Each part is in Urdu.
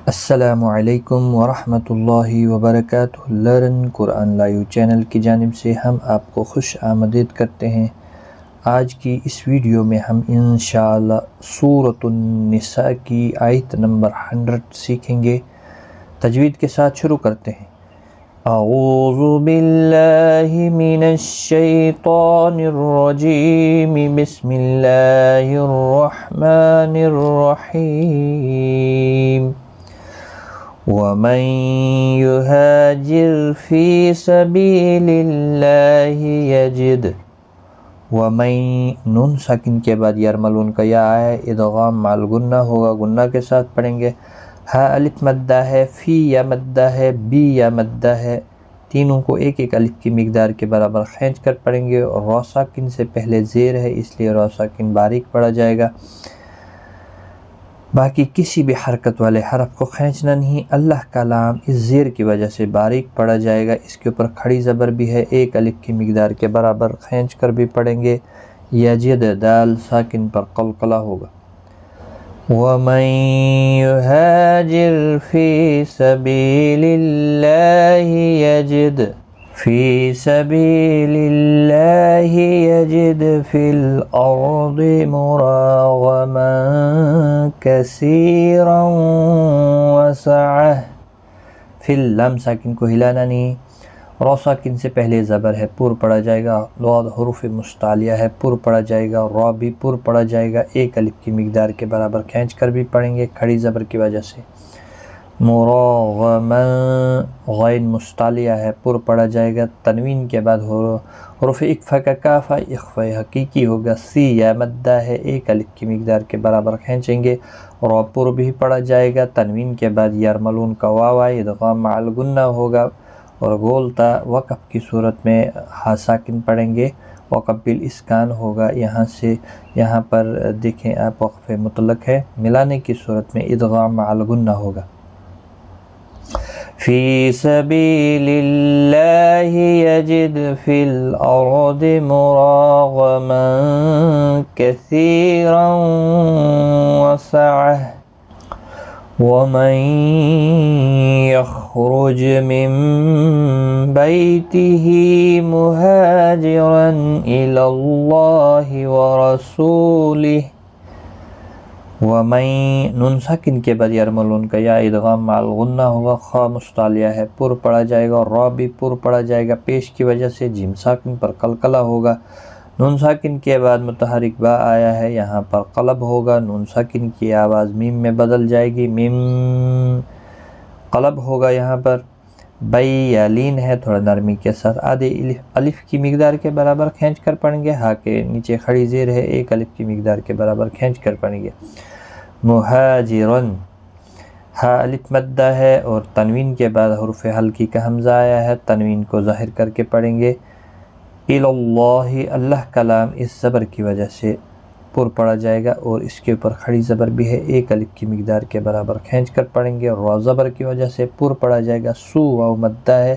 السلام علیکم ورحمۃ اللہ وبرکاتہ۔ لرن قرآن لائیو چینل کی جانب سے ہم آپ کو خوش آمدید کرتے ہیں۔ آج کی اس ویڈیو میں ہم انشاءاللہ سورۃ النساء کی آیت نمبر 100 سیکھیں گے۔ تجوید کے ساتھ شروع کرتے ہیں۔ اعوذ باللہ من الشیطان الرجیم، بسم اللہ الرحمن الرحیم۔ وَمَن يُهَاجِرْ فِي سَبِيلِ اللَّهِ يَجِدْ۔ وَمَن نون ساکن کے بعد یرملون کا یا ہے، ادغام مع الغنہ ہوگا، غنہ کے ساتھ پڑھیں گے۔ ہا الف مدہ ہے، فی یا مدہ ہے، بی یا مدہ ہے، تینوں کو ایک ایک الف کی مقدار کے برابر کھینچ کر پڑھیں گے۔ اور را ساکن سے پہلے زیر ہے، اس لیے را ساکن باریک پڑھا جائے گا۔ باقی کسی بھی حرکت والے حرف کو کھینچنا نہیں۔ اللہ کا لام اس زیر کی وجہ سے باریک پڑھا جائے گا۔ اس کے اوپر کھڑی زبر بھی ہے، ایک الف کی مقدار کے برابر کھینچ کر بھی پڑھیں گے۔ یجد دال ساکن پر قلقلہ ہوگا۔ وَمَن يُهَاجِرْ فِي سَبِيلِ اللَّهِ يَجِدْ فِي سَبِيلِ اللَّهِ يَجِدْ فِي الْأَرْضِ مُرَاغَمًا كَثِيرًا وَسَعَةً۔ فی اللام ساکن کو ہلانا نہیں۔ را ساکن سے پہلے زبر ہے، پر پڑھا جائے گا۔ ضاد حروف مستعلیہ ہے، پر پڑھا جائے گا۔ را بھی پر پڑھا جائے گا، ایک الف کی مقدار کے برابر کھینچ کر بھی پڑھیں گے کھڑی زبر کی وجہ سے۔ مراغما غین مستعلیہ ہے، پر پڑھا جائے گا۔ تنوین کے بعد حروف اکفا کا کاف اخفا حقیقی ہوگا۔ سی یا مدہ ہے، ایک الف کی مقدار کے برابر کھینچیں گے۔ را پر بھی پڑھا جائے گا۔ تنوین کے بعد یرملون کا واو ادغام مع الغنہ ہوگا۔ اور گولتا وقف کی صورت میں ہا ساکن پڑھیں گے، وقف بالاسکان ہوگا۔ یہاں پر دیکھیں آپ، وقف مطلق ہے، ملانے کی صورت میں ادغام مع الغنہ ہوگا۔ فی سبیل اللہ یجد فی الارض مراغما کثیرا وسعہ۔ وَمَن يَخْرُجْ مِن بَيْتِهِ مُهَاجِرًا إِلَى اللَّهِ وَرَسُولِهِ۔ وَمَن نون ساکن کے بعد یرملون کا یا ادغام مع الغنہ ہوگا۔ خا مستعلیہ ہے، پر پڑھا جائے گا۔ اور را بھی پر پڑھا جائے گا، پیش کی وجہ سے جیم ساکن پر قلقلہ ہوگا۔ نون ساکن کے بعد متحرک با آیا ہے، یہاں پر قلب ہوگا۔ نون ساکن کی آواز میم میں بدل جائے گی، میم قلب ہوگا یہاں پر۔ بئی یا لین ہے، تھوڑا نرمی کے ساتھ آدھے الف کی مقدار کے برابر کھینچ کر پڑھیں گے۔ ہا کے نیچے کھڑی زیر ہے، ایک الف کی مقدار کے برابر کھینچ کر پڑھیں گے۔ مہاجرن ہا الف مدہ ہے، اور تنوین کے بعد حروف حلقی کا حمزہ آیا ہے، تنوین کو ظاہر کر کے پڑھیں گے۔ الی اللہ، اللہ کا لام اس زبر کی وجہ سے پر پڑھا جائے گا، اور اس کے اوپر کھڑی زبر بھی ہے، ایک الف کی مقدار کے برابر کھینچ کر پڑھیں گے۔ را زبر کی وجہ سے پر پڑھا جائے گا۔ سو واو مدہ ہے،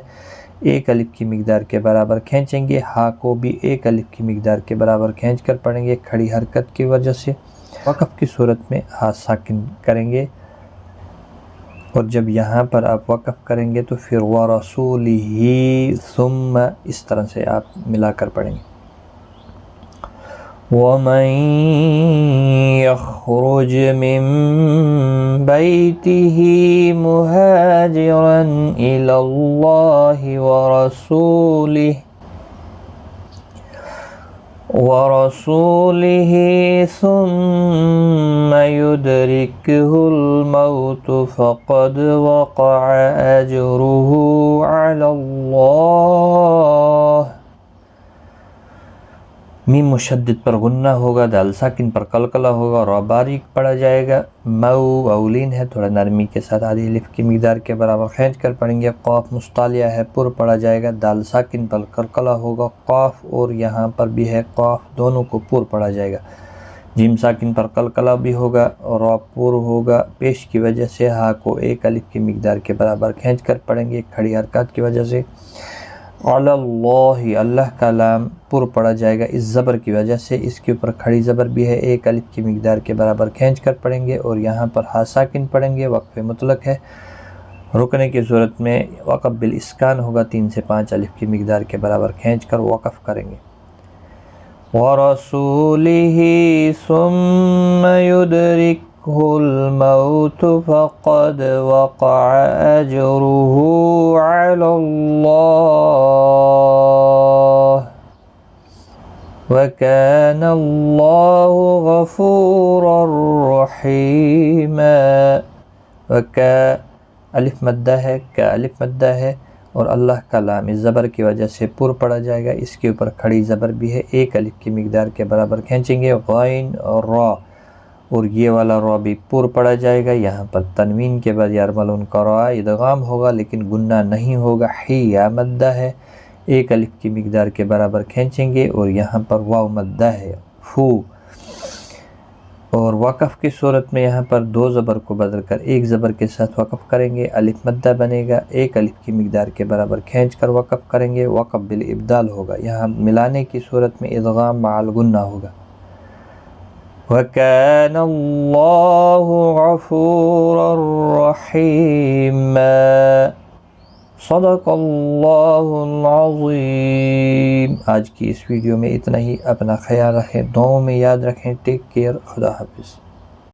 ایک الف کی مقدار کے برابر کھینچیں گے۔ ہا کو بھی ایک الف کی مقدار کے برابر کھینچ کر پڑھیں گے کھڑی حرکت کی وجہ سے۔ وقف کی صورت میں ہا ساکن کریں گے، اور جب یہاں پر آپ وقف کریں گے تو پھر وَرَسُولِهِ ثُمَّ اس طرح سے آپ ملا کر پڑھیں گے۔ وَمَن يَخْرُجْ مِن بَيْتِهِ مُهَاجِرًا إِلَى اللَّهِ وَرَسُولِهِ ثُمَّ يُدْرِكْهُ الْمَوْتُ فَقَدْ وَقَعَ أَجْرُهُ عَلَى اللَّهِ۔ میم مشدد پر غنہ ہوگا، دال ساکن پر قلقلہ ہوگا، را باریک پڑھا جائے گا۔ مو اولین ہے، تھوڑا نرمی کے ساتھ آدھی الف کی مقدار کے برابر کھینچ کر پڑھیں گے۔ قاف مستعلیہ ہے، پر پڑھا جائے گا، دال ساکن پر قلقلہ ہوگا۔ قاف اور یہاں پر بھی ہے قاف، دونوں کو پر پڑھا جائے گا۔ جیم ساکن پر قلقلہ بھی ہوگا، اور را پر ہوگا، پیش کی وجہ سے ہا کو ایک الف کی مقدار کے برابر کھینچ کر پڑھیں گے کھڑی حرکات کی وجہ سے۔ علی اللہ، اللہ کا لام پر پڑا جائے گا اس زبر کی وجہ سے، اس کے اوپر کھڑی زبر بھی ہے، ایک الف کی مقدار کے برابر کھینچ کر پڑھیں گے، اور یہاں پر ہا ساکن پڑھیں گے، وقف مطلق ہے، رکنے کی صورت میں وقف بالاسکان ہوگا، 3 سے 5 الف کی مقدار کے برابر کھینچ کر وقف کریں گے۔ وَرَسُولِهِ ثُمَّ يُدْرِكْهُ الْمَوْتُ فَقَدْ وَقَعَ أَجْرُهُ عَلَى اللَّهِ وَكَانَ اللَّهُ غَفُورًا رَحِيمًا۔ الف مدہ ہے، کا الف مدہ ہے، اور اللہ کا لام اس زبر کی وجہ سے پر پڑا جائے گا، اس کے اوپر کھڑی زبر بھی ہے، ایک الف کی مقدار کے برابر کھینچیں گے، غائن اور را، اور یہ والا را بھی پر پڑا جائے گا، یہاں پر تنوین کے بعد یرملون کا را ادغام ہوگا لیکن گنہ نہیں ہوگا، حی یا مدہ ہے، ایک الف کی مقدار کے برابر کھینچیں گے، اور یہاں پر واو مدہ ہے، فو، اور وقف کی صورت میں یہاں پر 2 زبر کو بدل کر ایک زبر کے ساتھ وقف کریں گے، الف مدہ بنے گا، ایک الف کی مقدار کے برابر کھینچ کر وقف کریں گے، وقف بالابدال ہوگا، یہاں ملانے کی صورت میں ادغام مع الغنہ ہوگا۔ وَكَانَ اللَّهُ غَفُورًا رَحِيمًا۔ صدق اللہ العظیم۔ آج کی اس ویڈیو میں اتنا ہی، اپنا خیال رکھیں، دعاؤں میں یاد رکھیں، ٹیک کیئر، خدا حافظ۔